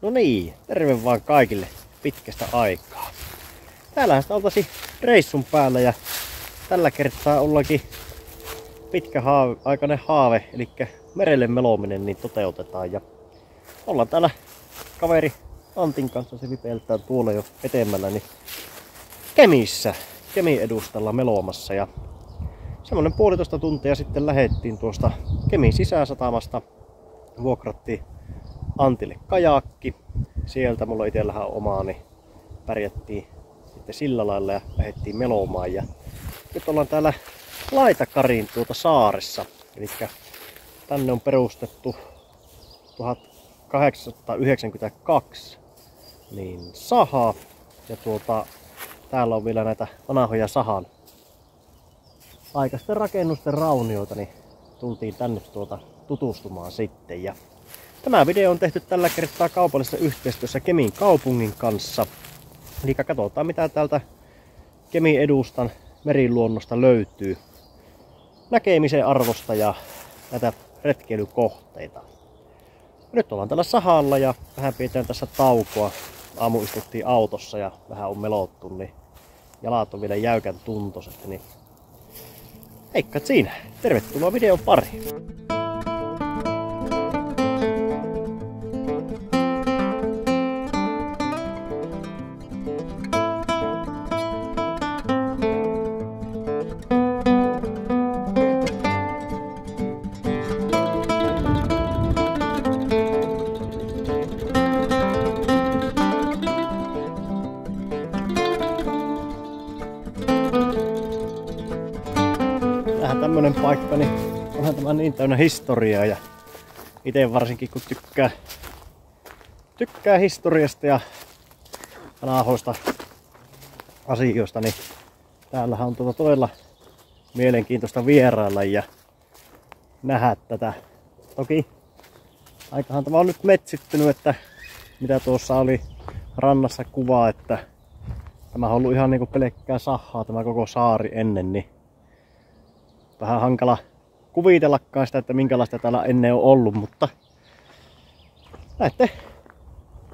No niin, terve vaan kaikille pitkästä aikaa. Täällähän sitä oltaisiin reissun päällä ja tällä kertaa ollaankin pitkäaikainen haave, eli merelle melominen, niin toteutetaan. Ja ollaan täällä kaveri Antin kanssa, se vipeltää tuolla jo etemmällä, niin Kemissä, Kemin edustalla melomassa. Ja semmonen 1,5 tuntia sitten lähettiin tuosta Kemin sisäsatamasta, vuokrattiin Antille kajakki. Sieltä mulla itsellähän on omaa, niin pärjättiin sitten sillä lailla ja lähdettiin melomaan. Ja nyt ollaan täällä Laitakarin saaressa. Eli tänne on perustettu 1892 niin saha. Ja täällä on vielä näitä vanhoja sahan aikaisten rakennusten raunioita, niin tultiin tänne tutustumaan sitten. Ja tämä video on tehty tällä kertaa kaupallisessa yhteistyössä Kemin kaupungin kanssa. Eli katsotaan mitä täältä Kemin edustan meriluonnosta löytyy näkemisen arvosta ja näitä retkeilykohteita. Nyt ollaan täällä sahalla ja vähän pidetään tässä taukoa. Aamu istuttiin autossa ja vähän on melottu, niin jalat on vielä jäykän tuntoiset. Niin heikkat siinä. Tervetuloa videon pariin. Tämmönen paikka, niin onhan tämä niin täynnä historiaa ja itse varsinkin kun tykkää historiasta ja vanhoista asioista, niin täällähän on todella mielenkiintoista vierailla ja nähdä tätä. Toki aikahan tämä on nyt metsittynyt, että mitä tuossa oli rannassa kuva, että tämä on ollut ihan niinku pelkkää sahaa tämä koko saari ennen, niin vähän hankala kuvitellakaan sitä, että minkälaista täällä ennen on ollut, mutta näette,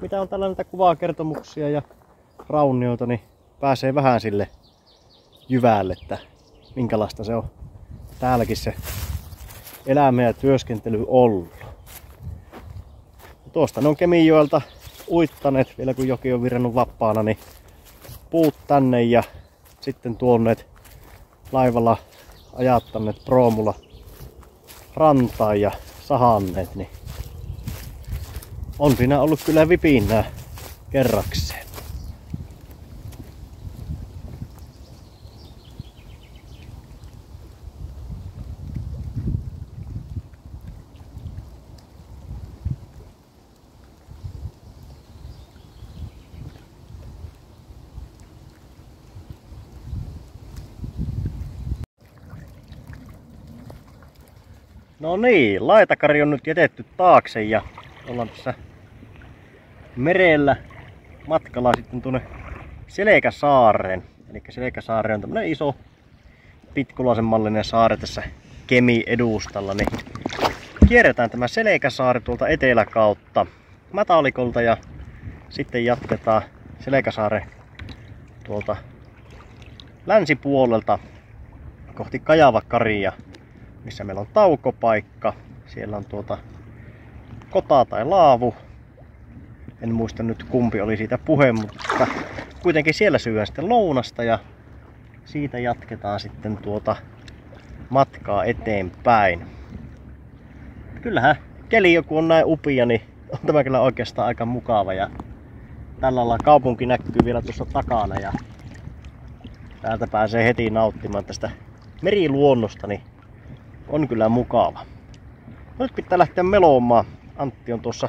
mitä on täällä näitä kuvakertomuksia ja raunioita, niin pääsee vähän sille jyvälle, että minkälaista se on täälläkin se elämä ja työskentely ollut. Tuosta ne on Kemijoelta uittaneet, vielä kun joki on virrannut vapaana, niin puut tänne ja sitten tuonneet laivalla ajattaneet proomulla rantaan ja sahanneet, niin on siinä ollut kyllä vipinää kerrakseen. No niin, Laitakari on nyt jätetty taakse ja ollaan tässä merellä matkalla sitten tuonne Selkäsaareen. Eli Selkäsaari on tämmönen iso pitkulaisen mallinen saari tässä Kemin edustalla. Niin kierretään tämä Selkäsaari tuolta eteläkautta Matalikolta ja sitten jatketaan Selkäsaaren tuolta länsipuolelta kohti Kajavakaria, missä meillä on taukopaikka. Siellä on kota tai laavu. En muista nyt kumpi oli siitä puhe, mutta kuitenkin siellä syödään sitten lounasta ja siitä jatketaan sitten matkaa eteenpäin. Kyllähän keli joku on näin upia, niin on tämä kyllä oikeastaan aika mukava ja tällä lailla kaupunki näkyy vielä tuossa takana ja täältä pääsee heti nauttimaan tästä meriluonnosta, niin on kyllä mukava. Nyt pitää lähteä melomaan. Antti on tuossa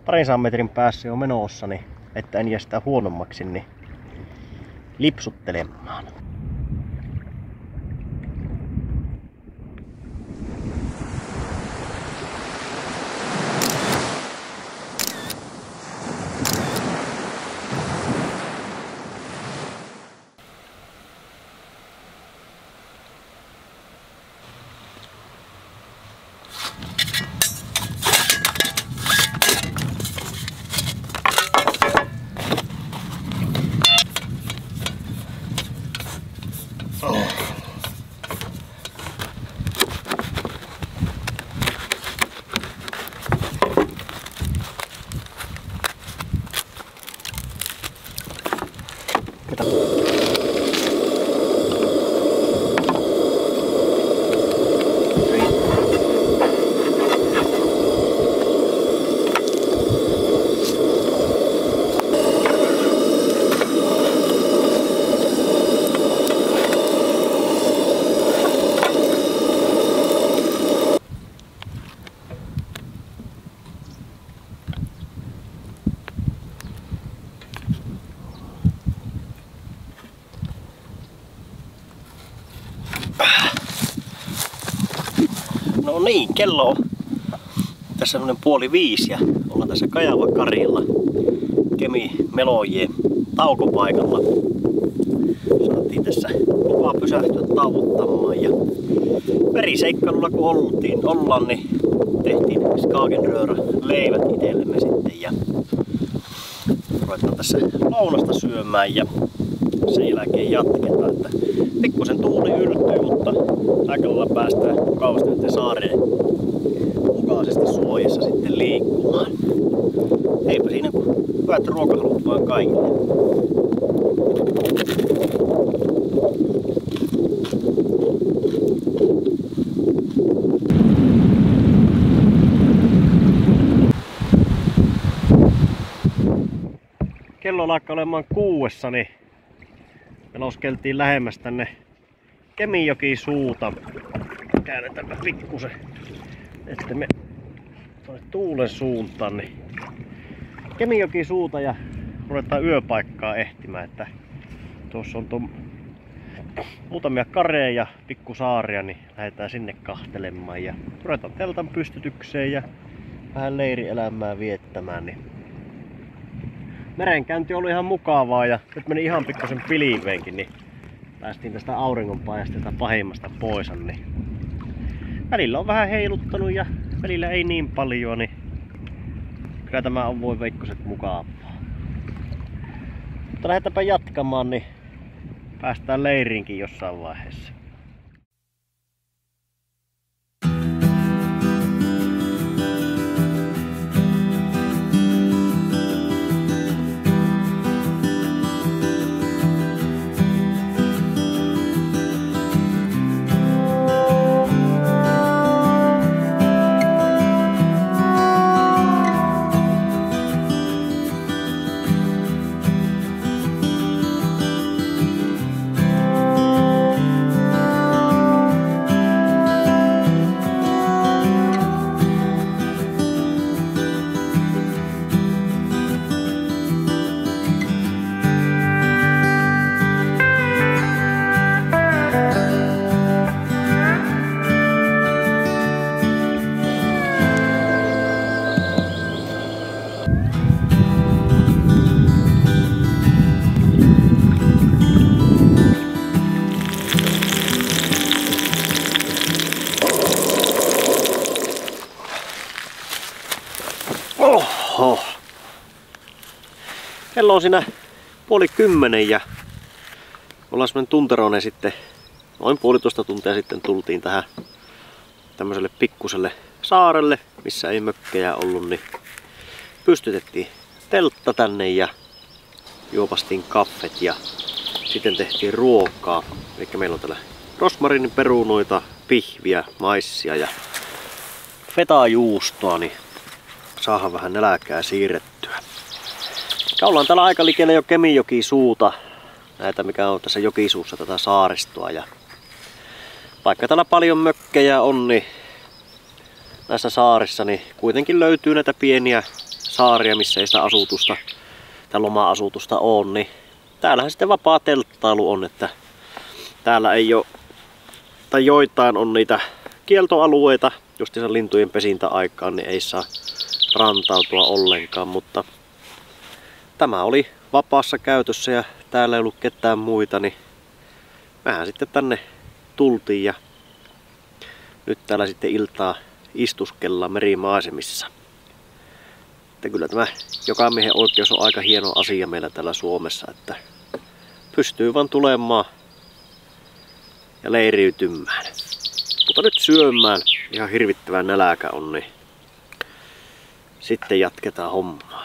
200 metrin päässä jo menossa, niin että en jää sitä huonommaksi, niin lipsuttelemaan. No niin, kello on tässä semmonen 4:30 ja ollaan tässä Kajava-Karilla Kemi Melojien taukopaikalla. Saatiin tässä lupa pysähtyä tauottamaan ja meriseikkailulla kun ollaan, niin tehtiin Skagenröra leivät itsellemme sitten ja ruvetaan tässä lounasta syömään ja sen jälkeen jatketaan. Että pikkusen tuuli yltyy, mutta aika lailla päästään mukavasti nyt saareen mukaisesti suojassa sitten liikkumaan. Eipä siinä kun hyvät ruokahalut vaan kaikille. Kello alkaa olemaan 6, niin me lauskeltiin lähemmäs tänne Kemijoki suuta. Käännetäänpä pikkusen, että me tuonne tuulen suuntaan. Niin Kemijoki suuta ja ruvetaan yöpaikkaa ehtimään. Että tuossa on muutamia kareja ja pikkusaaria, niin lähdetään sinne kahtelemaan. Ja ruvetaan teltan pystytykseen ja vähän leirielämää viettämään. Niin merenkäynti oli ihan mukavaa ja nyt meni ihan pikkusen piliveenkin, niin päästiin tästä auringonpaistesta pahimmasta pois. Niin välillä on vähän heiluttanut ja välillä ei niin paljon, niin kyllä tämä on voi veikkoset mukavaa. Mutta lähdetäänpä jatkamaan, niin päästään leiriinkin jossain vaiheessa. Oho. Kello on siinä 9:30 ja ollaan semmonen tunteroinen sitten, noin 1,5 tuntia sitten tultiin tähän tämmöiselle pikkuselle saarelle, missä ei mökkejä ollut, niin pystytettiin teltta tänne ja juopastiin kaffet ja sitten tehtiin ruokaa. Eli meillä on täällä rosmarinin perunoita, pihviä, maissia ja fetajuustoa, niin saadaan vähän nälkää siirrettyä. Ollaan täällä aika likellä jo Kemijoki suuta, näitä mikä on tässä jokisuussa tätä saaristoa. Ja vaikka täällä paljon mökkejä on, niin näissä saarissa niin kuitenkin löytyy näitä pieniä saaria, missä ei sitä asutusta tai loma-asutusta ole. Niin täällähän sitten vapaa telttailu on, että täällä ei ole, tai joitain on niitä kieltoalueita, justiinsa lintujen pesintäaikaan, niin ei saa rantautua ollenkaan, mutta tämä oli vapaassa käytössä ja täällä ei ollut ketään muita, niin mehän sitten tänne tultiin ja nyt täällä sitten iltaa istuskellaan merimaisemissa. Että kyllä tämä jokamiehen oikeus on aika hieno asia meillä täällä Suomessa, että pystyy vaan tulemaan ja leiriytymään. Mutta nyt syömään, ihan hirvittävän nälkä on, niin sitten jatketaan hommaa.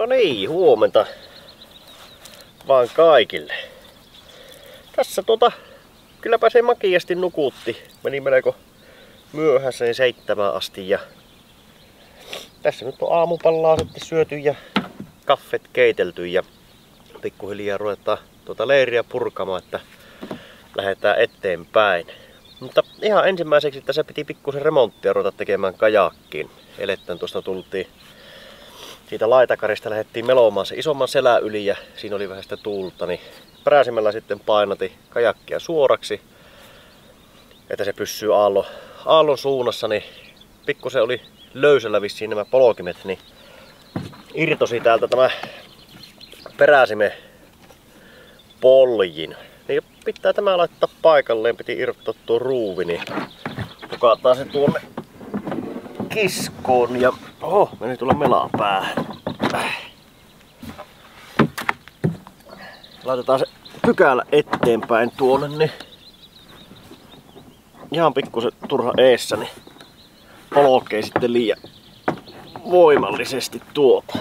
No niin, huomenta vaan kaikille. Tässä kylläpä se makiasti nukutti. Meni melko myöhäiseen 7 asti ja tässä nyt on aamupallaa sitten syöty ja kaffet keitelty ja pikkuhiljaa ruvetaan leiriä purkamaan, että lähdetään eteenpäin. Mutta ihan ensimmäiseksi tässä piti pikkusen remonttia ruveta tekemään kajakkiin. Elettään tuosta tultiin siitä laitakarista, lähdettiin melomaan se isomman selän yli ja siinä oli vähän sitä tuulta, niin peräsimellä sitten painati kajakkia suoraksi, että se pysyy aallon suunnassa, niin pikkusen oli löysällä vissiin nämä polkimet, niin irtosi täältä tämä peräsimen poljin. Niin pitää tämä laittaa paikalleen, piti irrottaa tuo ruuvi, niin pukataan se tuonne kiskoon ja meni tulla melaa päähän. Laitetaan se pykälä eteenpäin tuonne, niin ihan pikkusen turha eessä, niin polkee sitten liian voimallisesti tuota.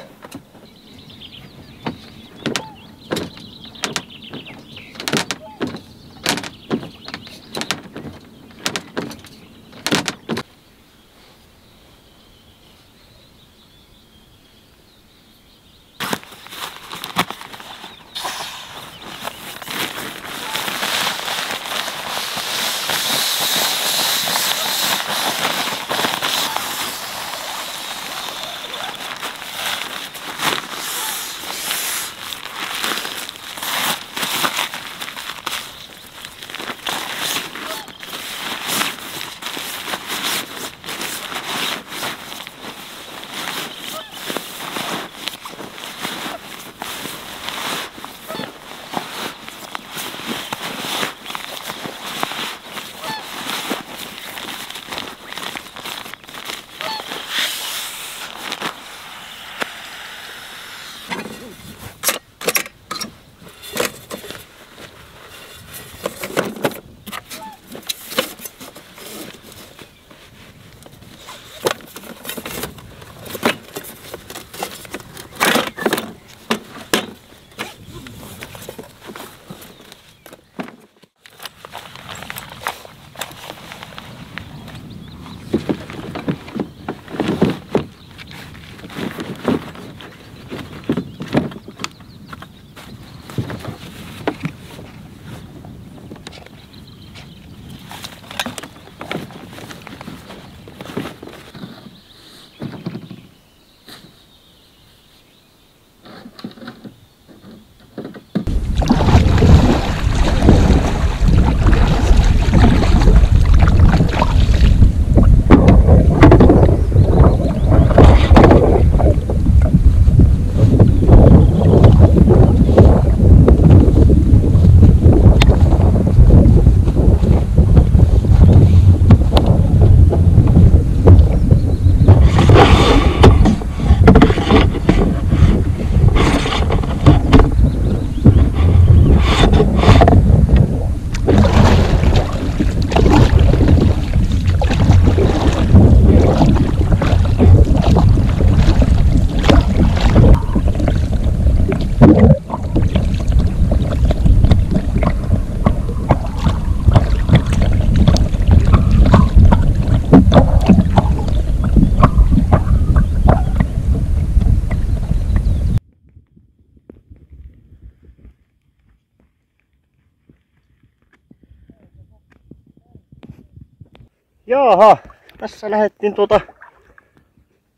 Jaha, tässä lähdettiin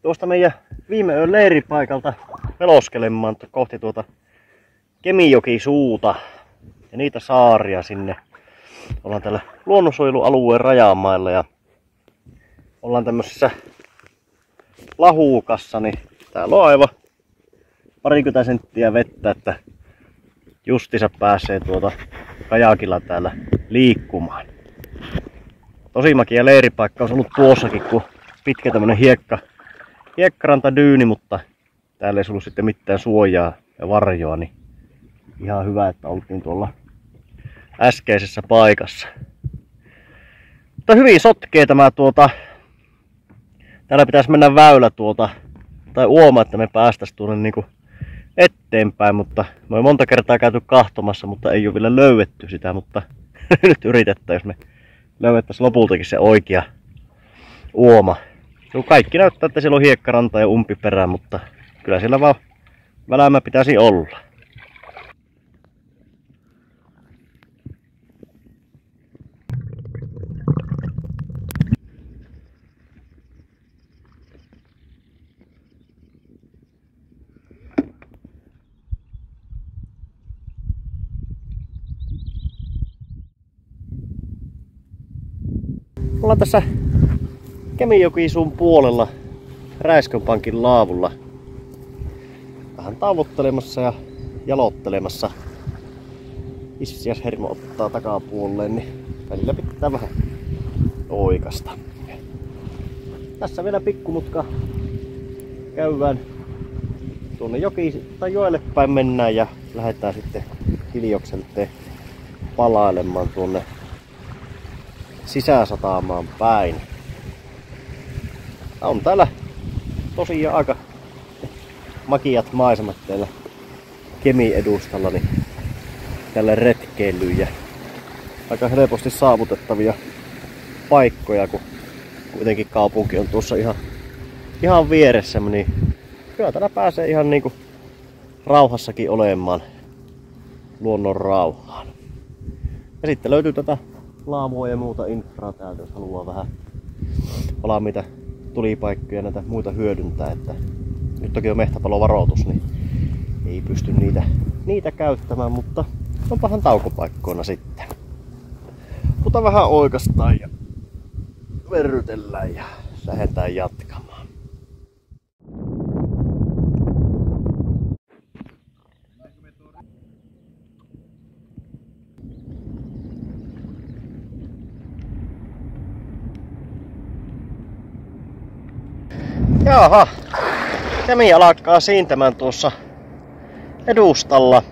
tuosta meidän viime yön leiripaikalta meloskelemaan kohti Kemijokisuuta ja niitä saaria sinne. Ollaan täällä luonnonsuojelualueen rajamailla ja ollaan tämmöisessä lahuukassa, niin täällä on aivan parikymmentä senttiä vettä, että justiinsa pääsee kajakilla täällä liikkumaan. Tosi makea leiripaikka on ollut tuossakin, kun pitkä tämmönen hiekkarantadyyni, mutta täällä ei ollut sitten mitään suojaa ja varjoa, niin ihan hyvä, että oltiin tuolla äskeisessä paikassa. Mutta hyvin sotkee tämä täällä pitäisi mennä väylä tai uoma, että me päästäisiin tuonne niinku eteenpäin, mutta me on monta kertaa käyty kahtomassa, mutta ei ole vielä löydetty sitä, mutta nyt yritettäisiin, jos me löydettäisiin lopultakin se oikea uoma. No, kaikki näyttää, että siellä on hiekkaranta ja umpiperä, mutta kyllä siellä vaan välämä pitäisi olla. Ollaan tässä Kemijoki-suun puolella Räiskönpankin laavulla vähän tavoittelemassa ja jalottelemassa. Issias hermo ottaa takapuolelle, niin välillä pitää vähän oikasta. Tässä vielä pikkumutka käydään tuonne joelle päin mennään ja lähdetään sitten Hiljokselle palailemaan tuonne sisäsatamaan päin. On täällä tosiaan aika makiat maisemat täällä Kemi-edustalla niin tällä retkeilyyn ja aika helposti saavutettavia paikkoja, kun kuitenkin kaupunki on tuossa ihan vieressä, niin kyllä täällä pääsee ihan niinku rauhassakin olemaan luonnon rauhaan. Ja sitten löytyy tätä laavua ja muuta infraa täältä, jos haluaa vähän valmiita tulipaikkoja näitä muita hyödyntää. Että nyt toki on mehtäpalovaroitus, niin ei pysty niitä käyttämään, mutta onpahan taukopaikkoina sitten. Mutta vähän oikastaan ja verrytellään ja lähdetään jatkamaan. Jaha, Kemi alkaa siintämään tuossa edustalla.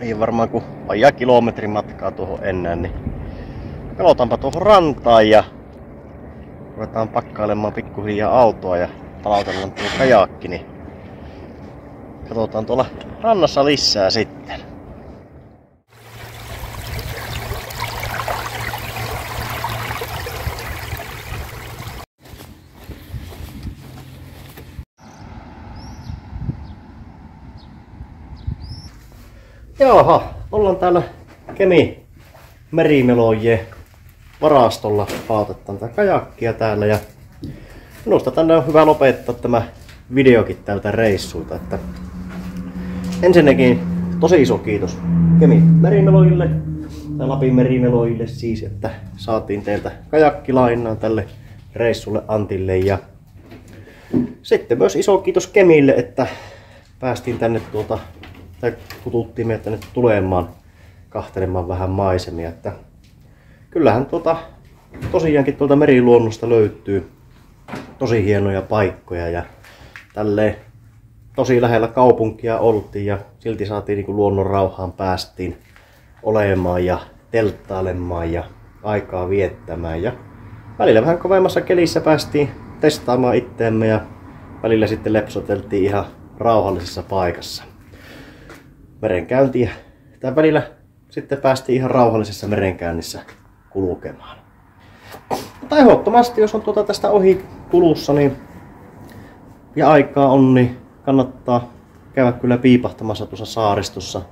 Ei varmaan kuin vajaa kilometrin matkaa tuohon enää, niin pelotaanpa tuohon rantaan ja ruvetaan pakkailemaan pikkuhiljaa autoa ja palautellaan tuo kajakki, niin katsotaan tuolla rannassa lisää sitten. Jaha, ollaan täällä Kemi merimelojen varastolla. Paatetaan tätä kajakkia täällä ja minusta tänne on hyvä lopettaa tämä videokin tältä reissulta. Että ensinnäkin tosi iso kiitos Kemi merimeloille tai Lapin merimeloille siis, että saatiin teiltä kajakkilainaa tälle reissulle Antille. Ja sitten myös iso kiitos Kemille, että päästiin tänne tai kututtiin meitä nyt tulemaan kahtelemaan vähän maisemia. Että kyllähän tosiaankin tuolta meriluonnosta löytyy tosi hienoja paikkoja ja tälleen tosi lähellä kaupunkia oltiin ja silti saatiin niin kuin luonnon rauhaan päästiin olemaan ja telttailemaan ja aikaa viettämään ja välillä vähän kovemmassa kelissä päästiin testaamaan itteemme ja välillä sitten lepsoteltiin ihan rauhallisessa paikassa merenkäyntiä. Tai välillä sitten päästiin ihan rauhallisessa merenkäynnissä kulkemaan. Mutta ehdottomasti, jos on tästä ohi kulussa niin, ja aikaa on, niin kannattaa käydä kyllä piipahtamassa tuossa saaristossa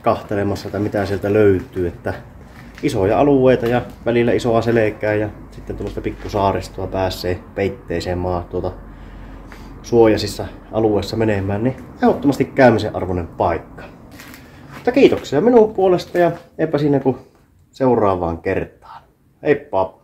kahtelemassa, että mitä sieltä löytyy. Että isoja alueita ja välillä isoa selkää ja sitten tuollaista pikkusaaristoa pääsee peitteiseen suojaisissa alueissa menemään, niin ehdottomasti käymisen arvoinen paikka. Mutta kiitoksia minun puolesta ja eipä siinä kuin seuraavaan kertaan. Heippa!